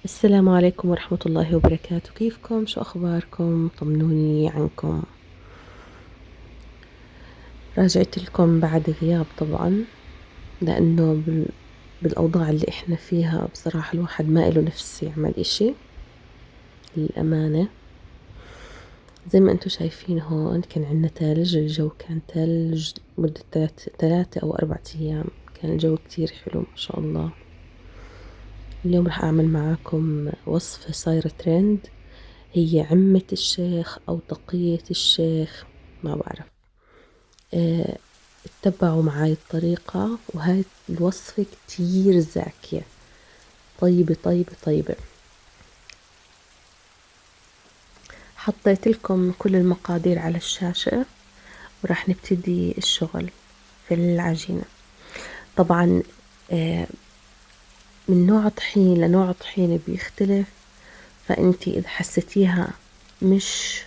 السلام عليكم ورحمة الله وبركاته، كيفكم؟ شو أخباركم؟ طمنوني عنكم. راجعت لكم بعد غياب طبعًا، لأنه بالأوضاع اللي إحنا فيها بصراحة الواحد ما إله نفس يعمل إشي للأمانة. زي ما أنتم شايفين هون كان عنا تلج، الجو كان تلج مدة 3 أو 4 أيام، كان الجو كتير حلو ما شاء الله. اليوم راح أعمل معاكم وصفة صايرة ترند، هي عمة الشيخ أو تقية الشيخ، ما بعرف. آه، اتبعوا معاي الطريقة، وهاي الوصفة كتير زاكية، طيبة طيبة طيبة. حطيت لكم كل المقادير على الشاشة، وراح نبتدي الشغل في العجينة. طبعا آه، من نوع طحين لنوع طحين بيختلف، فأنتي إذا حسيتيها مش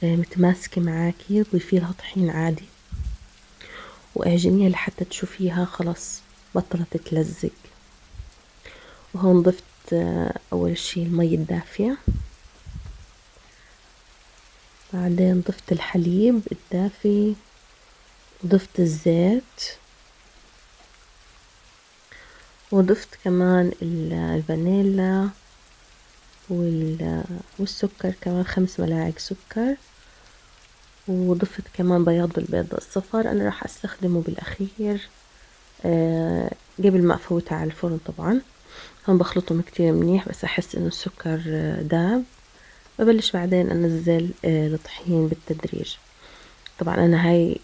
متماسكة معاكي ضيفي لها طحين عادي، واعجنيها لحتى تشوفيها خلاص بطلت تلزق. وهون ضفت أول شي المي الدافية، بعدين ضفت الحليب الدافي، ضفت الزيت، وضفت كمان الفانيلا والسكر، كمان 5 ملاعق سكر، وضفت كمان بياض البيض الصفر. أنا راح أستخدمه بالأخير قبل ما أفوتها على الفرن. طبعا هم بخلطهم كتير منيح، بس أحس إنه السكر داب، ببلش بعدين أنزل الطحين بالتدريج. طبعا أنا هاي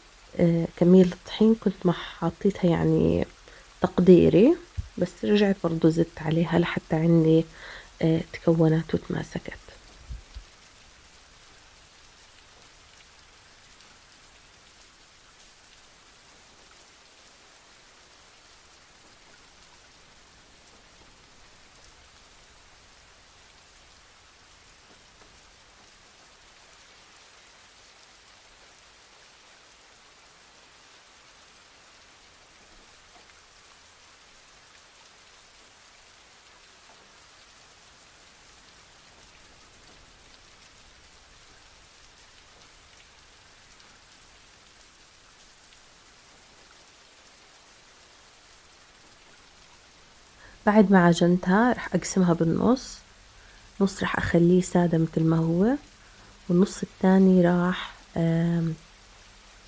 كمية الطحين كنت ما حطيتها يعني تقديري، بس رجعت برضو زدت عليها لحتى عندي تكونت وتماسكت. بعد ما عجنتها رح أقسمها بالنص، نص رح أخليه سادة مثل ما هو، والنص الثاني راح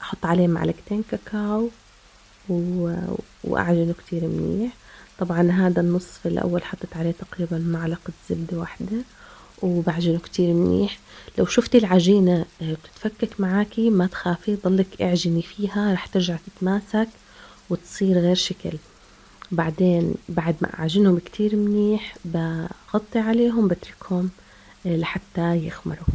أحط عليه معلقتين كاكاو وأعجنه كتير منيح. طبعا هذا النصف الأول حطيت عليه تقريبا معلقة زبدة واحدة، وبعجنه كتير منيح. لو شفتي العجينة بتتفكك معاكي ما تخافي، ضلك اعجني فيها رح ترجع تتماسك وتصير غير شكل. بعدين بعد ما أعجنهم كتير منيح بغطي عليهم، بتركهم لحتى يخمروا.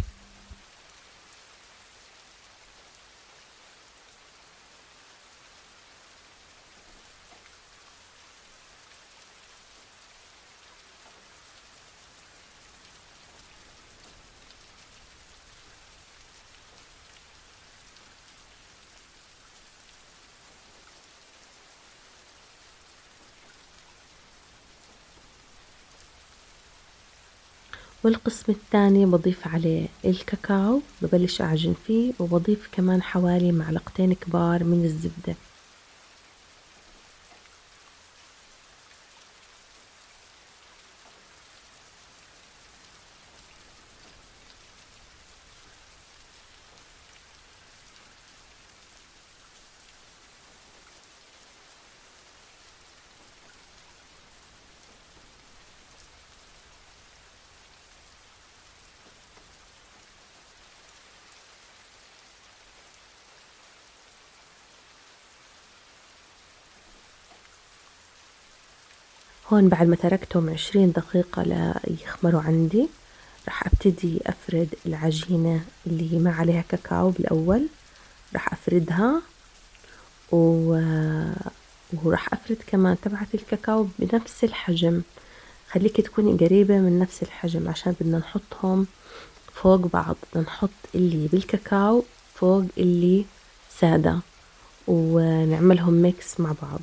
والقسم الثاني بضيف عليه الكاكاو، ببلش أعجن فيه، وبضيف كمان حوالي معلقتين كبار من الزبدة. هون بعد ما تركتهم 20 دقيقة ليخمروا عندي، راح أبتدي أفرد العجينة اللي ما عليها كاكاو بالأول. راح أفردها و... وراح أفرد كمان تبعت الكاكاو بنفس الحجم. خليكي تكوني قريبة من نفس الحجم، عشان بدنا نحطهم فوق بعض، بدنا نحط اللي بالكاكاو فوق اللي سادة، ونعملهم ميكس مع بعض.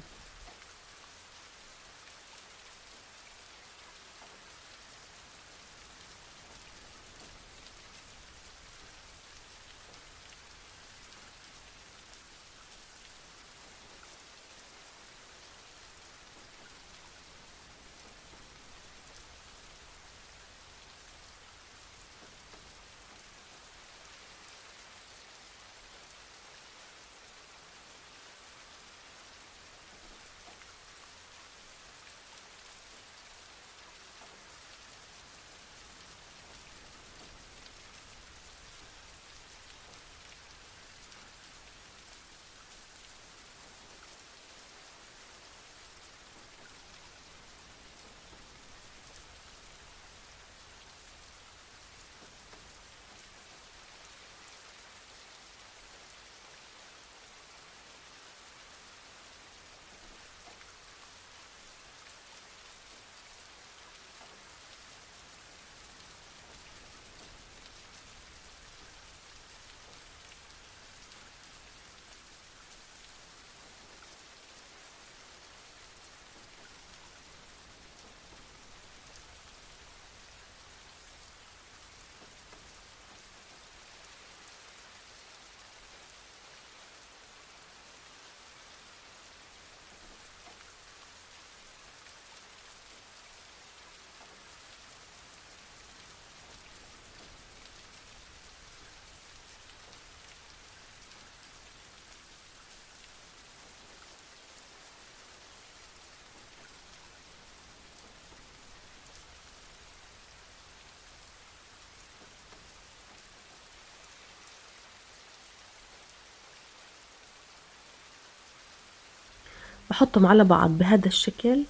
بحطهم على بعض بهذا الشكل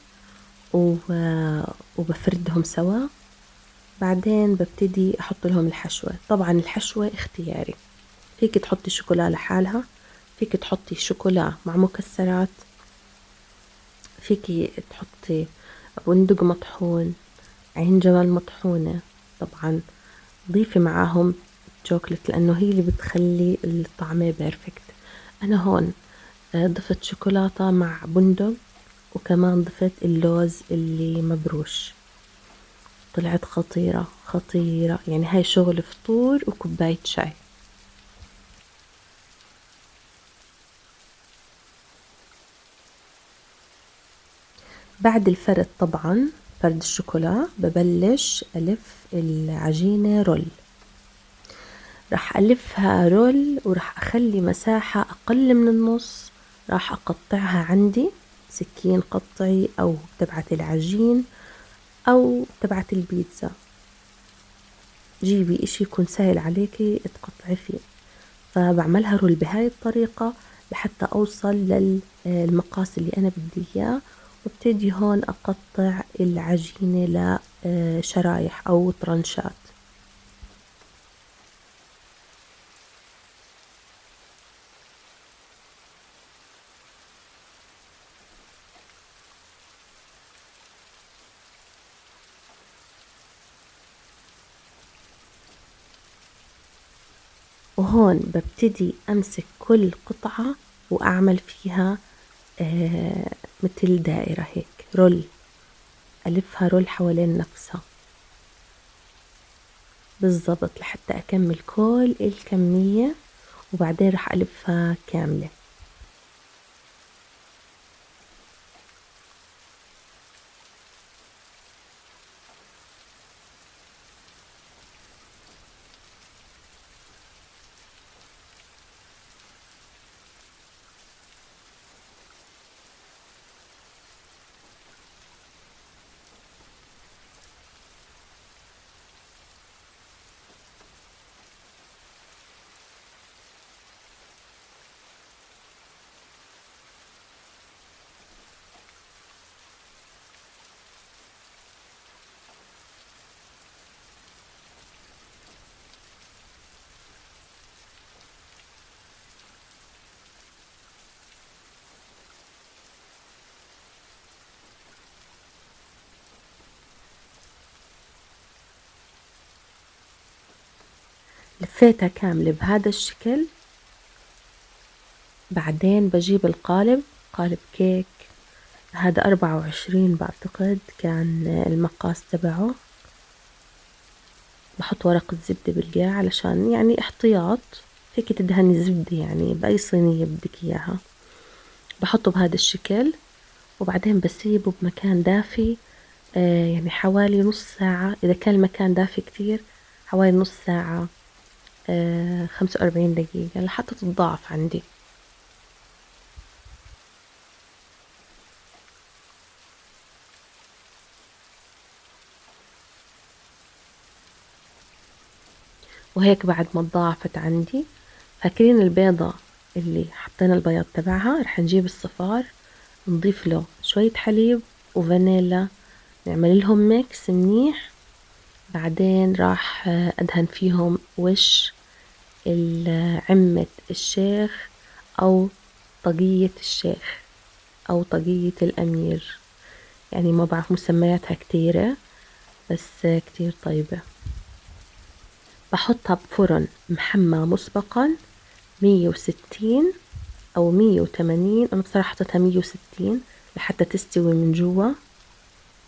وبفردهم سوا. بعدين ببتدي أحط لهم الحشوة. طبعا الحشوة اختياري، فيك تحطي شوكولا لحالها، فيك تحطي شوكولا مع مكسرات، فيك تحطي بندق مطحون، عين جمل مطحونة. طبعا ضيفي معاهم شوكولات لأنه هي اللي بتخلي الطعمة بيرفكت. أنا هون ضفت شوكولاتة مع بندق، وكمان ضفت اللوز اللي مبروش. طلعت خطيرة خطيرة، يعني هاي شغل فطور وكوباية شاي. بعد الفرد طبعا، فرد الشوكولا، ببلش ألف العجينة رول. راح ألفها رول وراح أخلي مساحة أقل من النص، راح أقطعها عندي سكين قطعي أو تبعت العجين أو تبعت البيتزا. جيبي إشي يكون سهل عليكي تقطعي فيه. فبعملها رول بهاي الطريقة لحتى أوصل للمقاس اللي أنا بدي إياه، وابتدي هون أقطع العجينة لشرايح أو طرنشات. وهون ببتدي أمسك كل قطعة وأعمل فيها مثل دائرة هيك رول، ألفها رول حوالين نفسها بالضبط لحتى أكمل كل الكمية، وبعدين رح ألفها كاملة. لفيتها كاملة بهذا الشكل. بعدين بجيب القالب، قالب كيك، هذا 24 بعتقد كان المقاس تبعه. بحط ورقة زبدة بالقاع علشان يعني احتياط، فيك تدهني زبدة يعني بأي صينية بدك إياها. بحطه بهذا الشكل، وبعدين بسيبه بمكان دافي يعني حوالي نص ساعة. إذا كان المكان دافي كتير حوالي نص ساعة، 45 دقيقة لحتى تتضاعف عندي. وهيك بعد ما تضاعفت عندي، فاكرين البيضة اللي حطينا البياض تبعها، رح نجيب الصفار نضيف له شوية حليب وفانيلا، نعمل لهم ميكس منيح. بعدين راح أدهن فيهم وش عمة الشيخ أو طاقية الشيخ أو طاقية الأمير، يعني ما بعرف مسمياتها كتيرة بس كتير طيبة. بحطها بفرن محمى مسبقا 160 أو 180. أنا بصراحة حطيتها 160 لحتى تستوي من جوا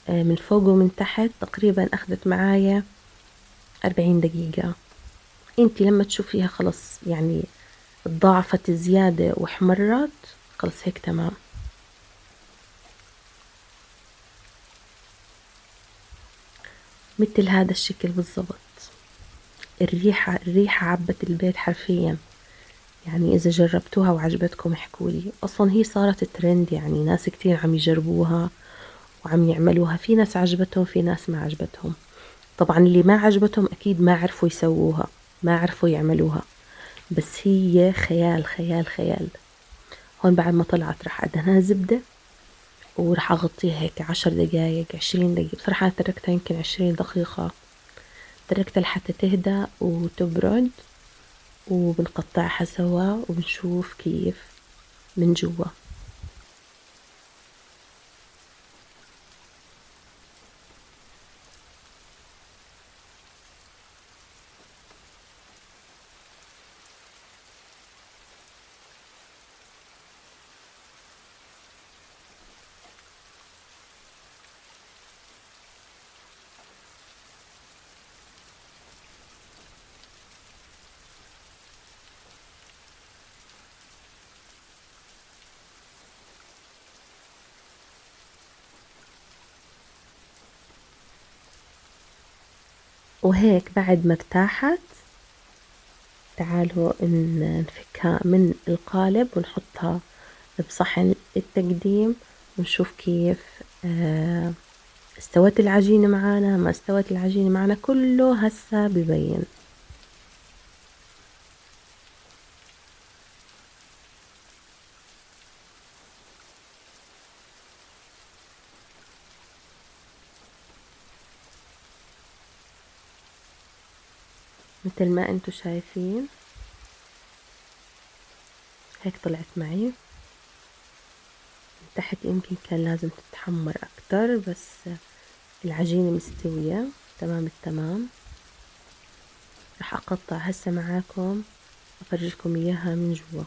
من فوق ومن تحت. تقريبا أخذت معايا 40 دقيقة. انتي لما تشوفيها خلص يعني ضعفت زيادة واحمرت، خلص هيك تمام. مثل هذا الشكل بالضبط. الريحة عبت البيت حرفيا. يعني إذا جربتوها وعجبتكم احكولي. أصلا هي صارت ترند، يعني ناس كتير عم يجربوها وعم يعملوها. في ناس عجبتهم، في ناس ما عجبتهم. طبعا اللي ما عجبتهم أكيد ما عرفوا يسووها، ما عرفوا يعملوها، بس هي خيال خيال خيال. هون بعد ما طلعت راح أدهنها زبدة وراح أغطيها هيك 10 دقايق 20 دقيقة. بصراحة أنا تركتها يمكن 20 دقيقة، تركتها لحتى تهدى وتبرد، وبنقطعها سوا وبنشوف كيف من جوا. وهيك بعد ما ارتاحت تعالوا نفكها من القالب ونحطها بصحن التقديم، ونشوف كيف استوت العجينة معانا ما استوت العجينة معانا، كله هسا ببين. مثل ما انتو شايفين هيك طلعت معي. من تحت يمكن كان لازم تتحمر اكتر، بس العجينة مستوية تمام التمام. راح اقطع هسه معاكم افرجيكم اياها من جوا.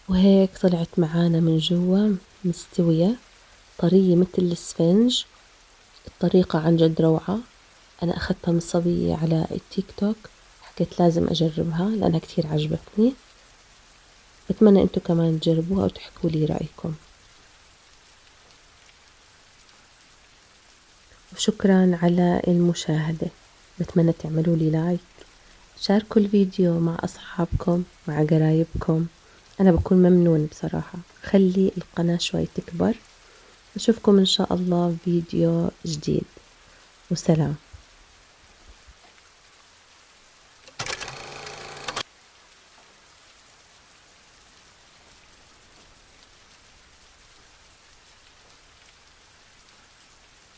وهيك طلعت معانا من جوا مستوية طرية مثل السفنج. الطريقة عن جد روعة. أنا أخذتها من صبية على التيك توك، حكيت لازم أجربها لأنها كتير عجبتني. بتمنى أنتوا كمان تجربوها وتحكوا لي رأيكم. وشكرا على المشاهدة. بتمنى تعملوا لي لايك، شاركوا الفيديو مع أصحابكم مع قرايبكم. أنا بكون ممنون بصراحة. خلي القناة شوي تكبر. نشوفكم إن شاء الله فيديو جديد، وسلام.